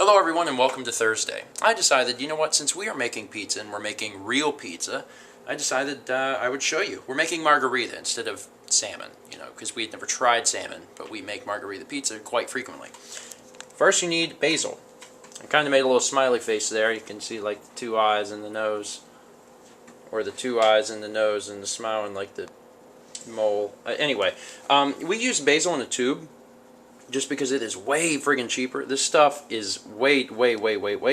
Hello everyone and welcome to Thursday. I decided, you know what, since we are making pizza and we're making real pizza, I decided I would show you. We're making margarita instead of salmon, because we had never tried salmon, but we make margarita pizza quite frequently. First you need basil. I kind of made a little smiley face there. You can see like the two eyes and the nose, or the two eyes and the nose and the smile and like the mole. Anyway, we use basil in a tube just because it is way friggin' cheaper. This stuff is way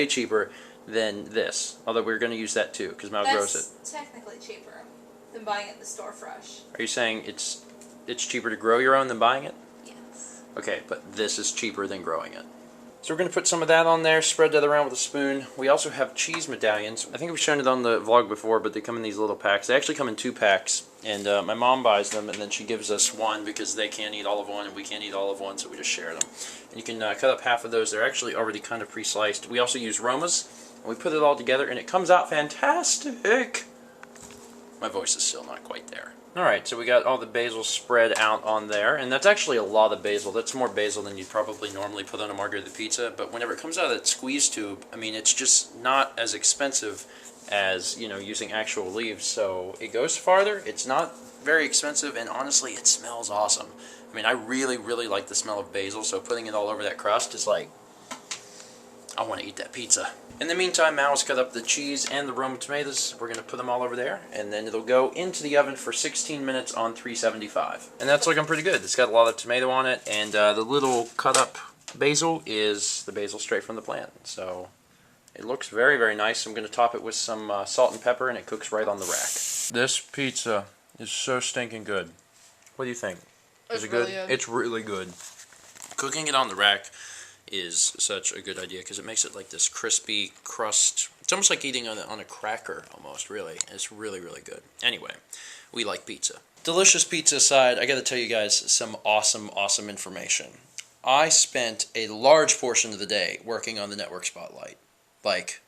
cheaper than this. Although we're going to use that too, because Mal grows it. That's technically cheaper than buying it in the store fresh. Are you saying it's cheaper to grow your own than buying it? Yes. Okay, but this is cheaper than growing it. So we're going to put some of that on there, spread that around with a spoon. We also have cheese medallions. I think we've shown it on the vlog before, but they come in these little packs. They actually come in 2 packs, and my mom buys them, and then she gives us one because they can't eat all of one, and we can't eat all of one, so we just share them. And you can cut up half of those. They're actually already kind of pre-sliced. We also use Romas, and we put it all together, and it comes out fantastic. My voice is still not quite there. Alright, so we got all the basil spread out on there, and that's actually a lot of basil. That's more basil than you'd probably normally put on a margarita pizza, but whenever it comes out of that squeeze tube, I mean, it's just not as expensive as, using actual leaves, so it goes farther. It's not very expensive, and honestly, it smells awesome. I mean, I really like the smell of basil, so putting it all over that crust is like, I want to eat that pizza. In the meantime, Mal's cut up the cheese and the Roma tomatoes. We're going to put them all over there, and then it'll go into the oven for 16 minutes on 375. And that's looking pretty good. It's got a lot of tomato on it, and the little cut up basil is the basil straight from the plant. So it looks very nice. I'm going to top it with some salt and pepper, and it cooks right on the rack. This pizza is so stinking good. What do you think? Is it good? Really good. It's really good. Cooking it on the rack is such a good idea because it makes it like this crispy crust. It's almost like eating on a cracker almost, really. It's really good. Anyway, we like pizza. Delicious pizza aside, I gotta tell you guys some awesome information. I spent a large portion of the day working on the network spotlight. Like,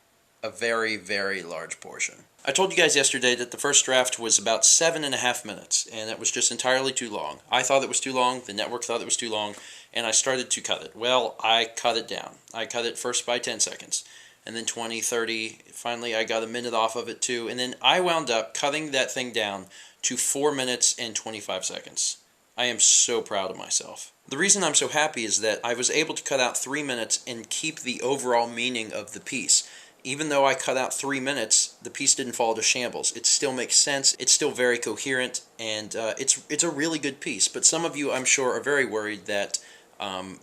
a very large portion. I told you guys yesterday that the first draft was about 7.5 minutes, and it was just entirely too long. I thought it was too long, the network thought it was too long, and I started to cut it. Well, I cut it down. I cut it first by 10 seconds, and then 20, 30, finally I got a minute off of it too, and then I wound up cutting that thing down to 4 minutes and 25 seconds. I am so proud of myself. The reason I'm so happy is that I was able to cut out 3 minutes and keep the overall meaning of the piece. Even though I cut out 3 minutes, the piece didn't fall to shambles. It still makes sense, it's still very coherent, and it's a really good piece. But some of you, I'm sure, are very worried that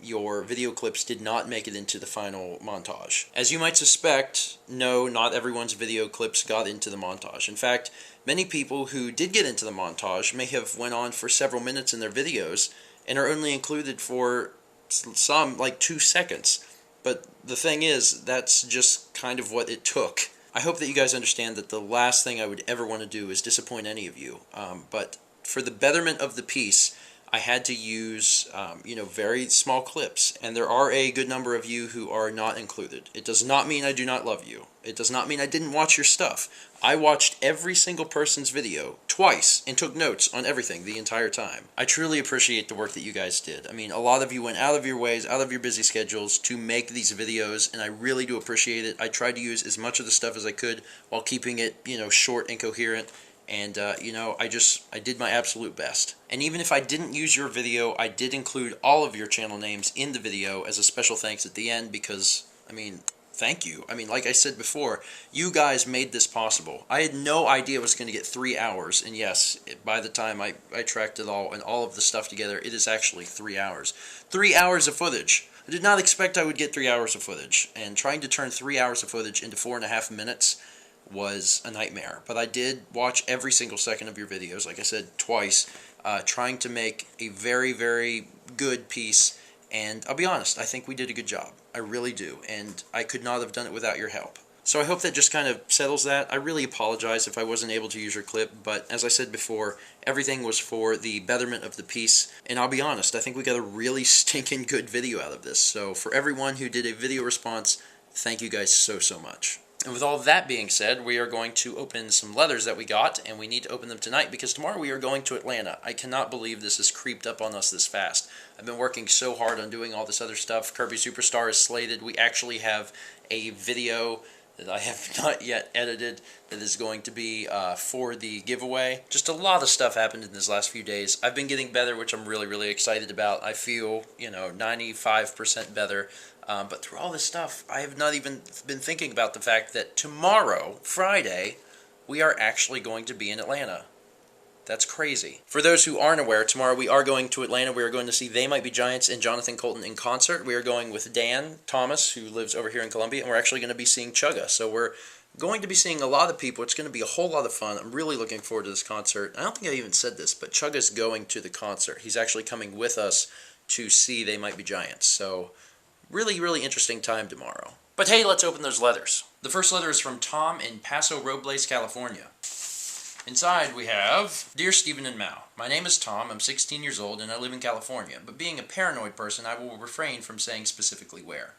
your video clips did not make it into the final montage. As you might suspect, no, not everyone's video clips got into the montage. In fact, many people who did get into the montage may have went on for several minutes in their videos and are only included for some, like 2 seconds. But the thing is, that's just kind of what it took. I hope that you guys understand that the last thing I would ever want to do is disappoint any of you. But for the betterment of the piece, I had to use, very small clips. And there are a good number of you who are not included. It does not mean I do not love you. It does not mean I didn't watch your stuff. I watched every single person's video twice and took notes on everything the entire time. I truly appreciate the work that you guys did. I mean, a lot of you went out of your ways, out of your busy schedules to make these videos, and I really do appreciate it. I tried to use as much of the stuff as I could while keeping it, short and coherent. And, I did my absolute best. And even if I didn't use your video, I did include all of your channel names in the video as a special thanks at the end because, thank you. Like I said before, you guys made this possible. I had no idea it was going to get 3 hours, and yes, by the time I tracked it all and all of the stuff together, it is actually 3 hours. 3 hours of footage! I did not expect I would get 3 hours of footage, and trying to turn 3 hours of footage into 4.5 minutes was a nightmare. But I did watch every single second of your videos, like I said, twice, trying to make a very good piece, and I'll be honest, I think we did a good job. I really do, and I could not have done it without your help. So I hope that just kind of settles that. I really apologize if I wasn't able to use your clip, but as I said before, everything was for the betterment of the piece, and I'll be honest, I think we got a really stinking good video out of this. So for everyone who did a video response, thank you guys so much. And with all that being said, we are going to open some leathers that we got, and we need to open them tonight because tomorrow we are going to Atlanta. I cannot believe this has creeped up on us this fast. I've been working so hard on doing all this other stuff. Kirby Superstar is slated. We actually have a video that I have not yet edited that is going to be for the giveaway. Just a lot of stuff happened in these last few days. I've been getting better, which I'm really, really excited about. I feel, 95% better. But through all this stuff, I have not even been thinking about the fact that tomorrow, Friday, we are actually going to be in Atlanta. That's crazy. For those who aren't aware, tomorrow we are going to Atlanta. We are going to see They Might Be Giants and Jonathan Colton in concert. We are going with Dan Thomas, who lives over here in Columbia, and we're actually going to be seeing Chugga. So we're going to be seeing a lot of people. It's going to be a whole lot of fun. I'm really looking forward to this concert. I don't think I even said this, but Chugga's going to the concert. He's actually coming with us to see They Might Be Giants. So really, really interesting time tomorrow. But hey, let's open those letters. The first letter is from Tom in Paso Robles, California. Inside we have, Dear Stephen and Mal, my name is Tom, I'm 16 years old, and I live in California, but being a paranoid person, I will refrain from saying specifically where.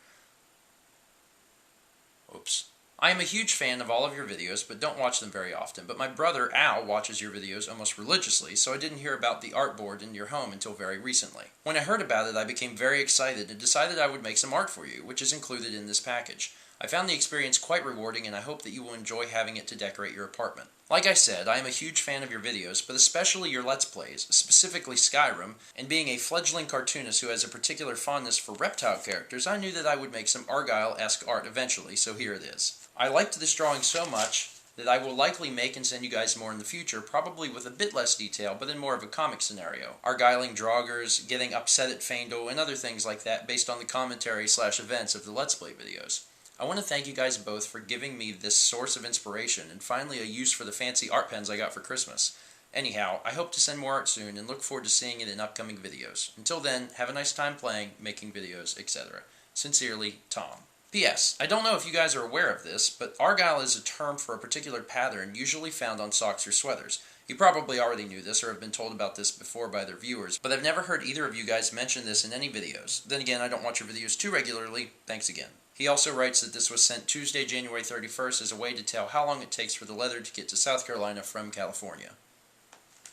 Oops. I am a huge fan of all of your videos, but don't watch them very often, but my brother Al watches your videos almost religiously, so I didn't hear about the art board in your home until very recently. When I heard about it, I became very excited and decided I would make some art for you, which is included in this package. I found the experience quite rewarding, and I hope that you will enjoy having it to decorate your apartment. Like I said, I am a huge fan of your videos, but especially your Let's Plays, specifically Skyrim, and being a fledgling cartoonist who has a particular fondness for reptile characters, I knew that I would make some Argyl-esque art eventually, so here it is. I liked this drawing so much that I will likely make and send you guys more in the future, probably with a bit less detail, but in more of a comic scenario. Argyling Draugrs, getting upset at Faendal, and other things like that based on the commentary/events of the Let's Play videos. I want to thank you guys both for giving me this source of inspiration and finally a use for the fancy art pens I got for Christmas. Anyhow, I hope to send more art soon and look forward to seeing it in upcoming videos. Until then, have a nice time playing, making videos, etc. Sincerely, Tom. P.S. I don't know if you guys are aware of this, but Argyl is a term for a particular pattern usually found on socks or sweaters. You probably already knew this or have been told about this before by their viewers, but I've never heard either of you guys mention this in any videos. Then again, I don't watch your videos too regularly. Thanks again. He also writes that this was sent Tuesday, January 31st as a way to tell how long it takes for the leather to get to South Carolina from California.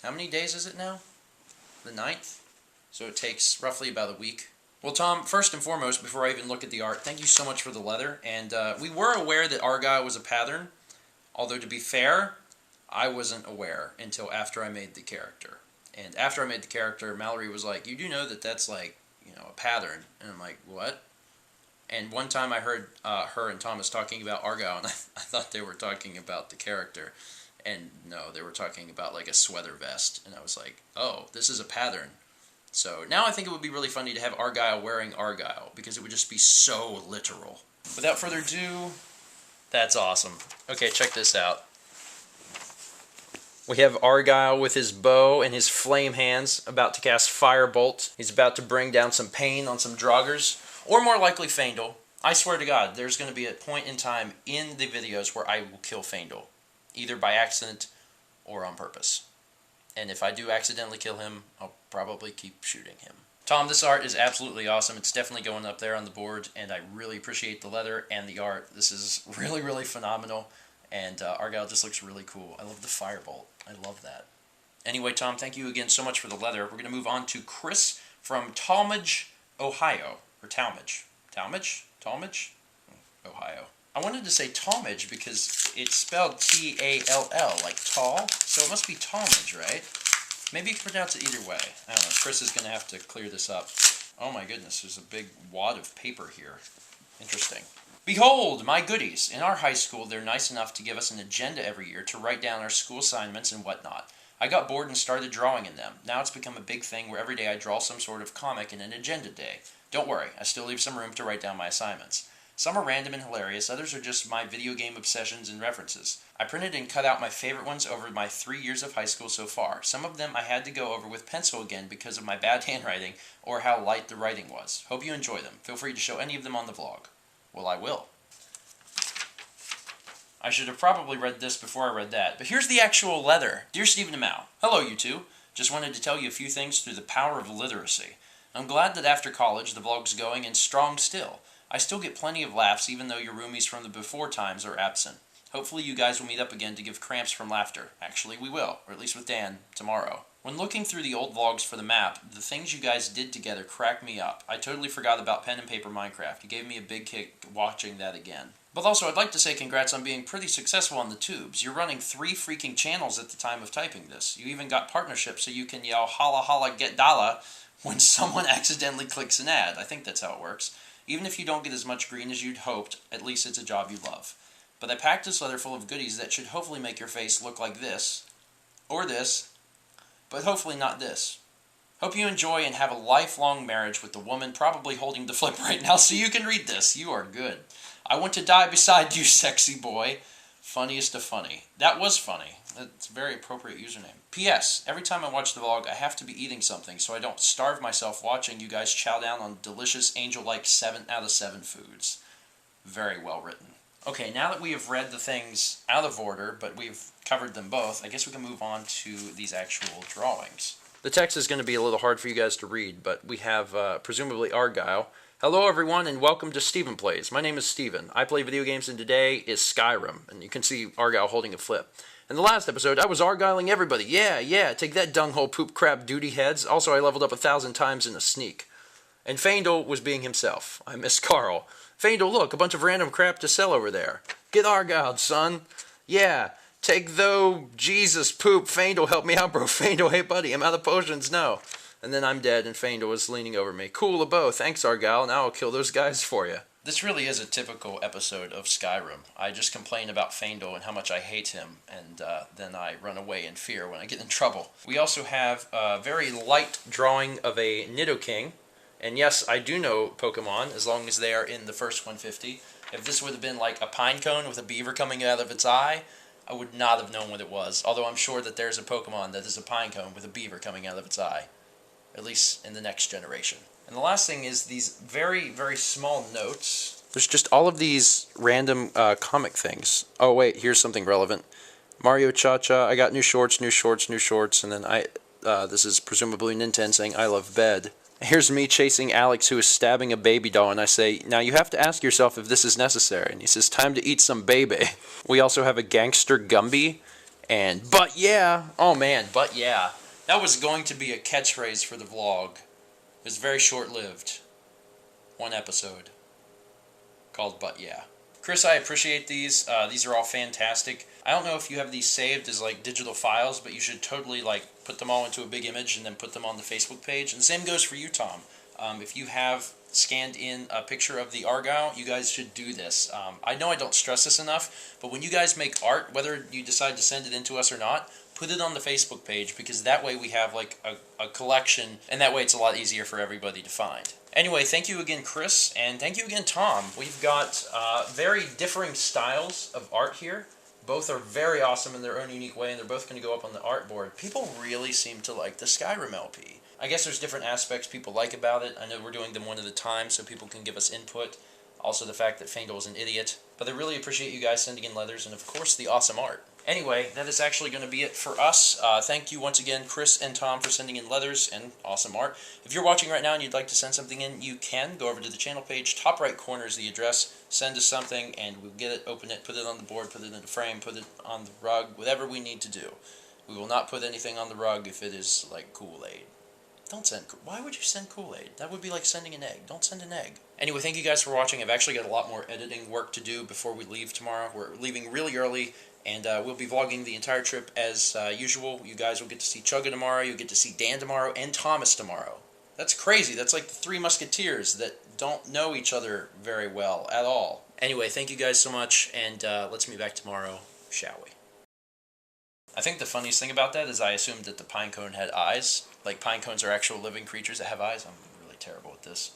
How many days is it now? The 9th? So it takes roughly about a week. Well, Tom, first and foremost, before I even look at the art, thank you so much for the leather. And we were aware that Argyl was a pattern, although to be fair, I wasn't aware until after I made the character. And after I made the character, Mallory was like, you do know that that's like, a pattern. And I'm like, what? And one time I heard her and Thomas talking about Argyl, and I thought they were talking about the character. And no, they were talking about like a sweater vest. And I was like, oh, this is a pattern. So now I think it would be really funny to have Argyl wearing Argyl, because it would just be so literal. Without further ado, that's awesome. Okay, check this out. We have Argyl with his bow and his flame hands about to cast Firebolt. He's about to bring down some pain on some Draugrs. Or more likely Faendal. I swear to God, there's going to be a point in time in the videos where I will kill Faendal. Either by accident or on purpose. And if I do accidentally kill him, I'll probably keep shooting him. Tom, this art is absolutely awesome. It's definitely going up there on the board, and I really appreciate the leather and the art. This is really, really phenomenal, and Argyl just looks really cool. I love the firebolt. I love that. Anyway, Tom, thank you again so much for the leather. We're going to move on to Chris from Talmadge, Ohio. Or Talmadge. Talmadge? Talmadge? Ohio. I wanted to say Talmadge because it's spelled T-A-L-L, like tall, so it must be Talmadge, right? Maybe you can pronounce it either way. I don't know. Chris is going to have to clear this up. Oh my goodness, there's a big wad of paper here. Interesting. Behold, my goodies! In our high school, they're nice enough to give us an agenda every year to write down our school assignments and whatnot. I got bored and started drawing in them. Now it's become a big thing where every day I draw some sort of comic in an agenda day. Don't worry, I still leave some room to write down my assignments. Some are random and hilarious, others are just my video game obsessions and references. I printed and cut out my favorite ones over my 3 years of high school so far. Some of them I had to go over with pencil again because of my bad handwriting or how light the writing was. Hope you enjoy them. Feel free to show any of them on the vlog. Well, I will. I should have probably read this before I read that, but here's the actual leather. Dear Stephen and Mal, hello you two. Just wanted to tell you a few things through the power of literacy. I'm glad that after college the vlog's going and strong still. I still get plenty of laughs even though your roomies from the before times are absent. Hopefully you guys will meet up again to give cramps from laughter. Actually, we will, or at least with Dan, tomorrow. When looking through the old vlogs for the map, the things you guys did together cracked me up. I totally forgot about pen and paper Minecraft. You gave me a big kick watching that again. But also, I'd like to say congrats on being pretty successful on the tubes. You're running 3 freaking channels at the time of typing this. You even got partnerships so you can yell holla holla get dollar when someone accidentally clicks an ad. I think that's how it works. Even if you don't get as much green as you'd hoped, at least it's a job you love. But I packed this letter full of goodies that should hopefully make your face look like this, or this, but hopefully not this. Hope you enjoy and have a lifelong marriage with the woman probably holding the flip right now so you can read this. You are good. I want to die beside you, sexy boy. Funniest of funny. That was funny. That's a very appropriate username. P.S. Every time I watch the vlog, I have to be eating something so I don't starve myself watching you guys chow down on delicious angel-like 7 out of 7 foods. Very well written. Okay, now that we have read the things out of order, but we've covered them both, I guess we can move on to these actual drawings. The text is going to be a little hard for you guys to read, but we have presumably Argyl. Hello everyone and welcome to Steven Plays. My name is Steven. I play video games and today is Skyrim, and you can see Argyl holding a flip. In the last episode, I was Argyling everybody. Yeah, take that dunghole poop crap duty heads. Also, I leveled up 1,000 times in a sneak. And Faendal was being himself. I miss Carl. Faendal, look, a bunch of random crap to sell over there. Get Argyl, son. Yeah, take though, Jesus, poop. Faendal, help me out, bro. Faendal, hey buddy, I'm out of potions, no. And then I'm dead, and Faendal was leaning over me. Cool, a bow. Thanks, Argyl. Now I'll kill those guys for you. This really is a typical episode of Skyrim. I just complain about Faendal and how much I hate him, and then I run away in fear when I get in trouble. We also have a very light drawing of a Nidoking. And yes, I do know Pokemon, as long as they are in the first 150. If this would have been like a Pinecone with a beaver coming out of its eye, I would not have known what it was. Although I'm sure that there's a Pokemon that is a Pinecone with a beaver coming out of its eye. At least in the next generation. And the last thing is these very, very small notes. There's just all of these random comic things. Oh wait, here's something relevant. Mario Cha-Cha, I got new shorts, and then this is presumably Nintendo saying I love bed. Here's me chasing Alex, who is stabbing a baby doll, and I say, now you have to ask yourself if this is necessary. And he says, time to eat some baby. We also have a gangster Gumby, and but yeah. Oh man, but yeah. That was going to be a catchphrase for the vlog. It was very short-lived. 1 episode called But Yeah. Chris, I appreciate these. These are all fantastic. I don't know if you have these saved as like digital files, but you should totally like put them all into a big image and then put them on the Facebook page. And the same goes for you, Tom. If you have scanned in a picture of the Argyl, you guys should do this. I know I don't stress this enough, but when you guys make art, whether you decide to send it in to us or not, put it on the Facebook page, because that way we have like a collection, and that way it's a lot easier for everybody to find. Anyway, thank you again, Chris, and thank you again, Tom. We've got very differing styles of art here. Both are very awesome in their own unique way, and they're both going to go up on the artboard. People really seem to like the Skyrim LP. I guess there's different aspects people like about it. I know we're doing them one at a time so people can give us input. Also the fact that Faendal is an idiot. But I really appreciate you guys sending in letters, and of course the awesome art. Anyway, that is actually going to be it for us. Thank you once again, Chris and Tom, for sending in letters and awesome art. If you're watching right now and you'd like to send something in, you can. Go over to the channel page. Top right corner is the address. Send us something, and we'll get it, open it, put it on the board, put it in a frame, put it on the rug, whatever we need to do. We will not put anything on the rug if it is like Kool-Aid. Don't send... Why would you send Kool-Aid? That would be like sending an egg. Don't send an egg. Anyway, thank you guys for watching. I've actually got a lot more editing work to do before we leave tomorrow. We're leaving really early, and we'll be vlogging the entire trip as usual. You guys will get to see Chugga tomorrow. You'll get to see Dan tomorrow and Thomas tomorrow. That's crazy. That's like the 3 Musketeers that don't know each other very well at all. Anyway, thank you guys so much, and let's meet back tomorrow, shall we? I think the funniest thing about that is I assumed that the Pinecone had eyes. Like, Pinecones are actual living creatures that have eyes. I'm really terrible at this.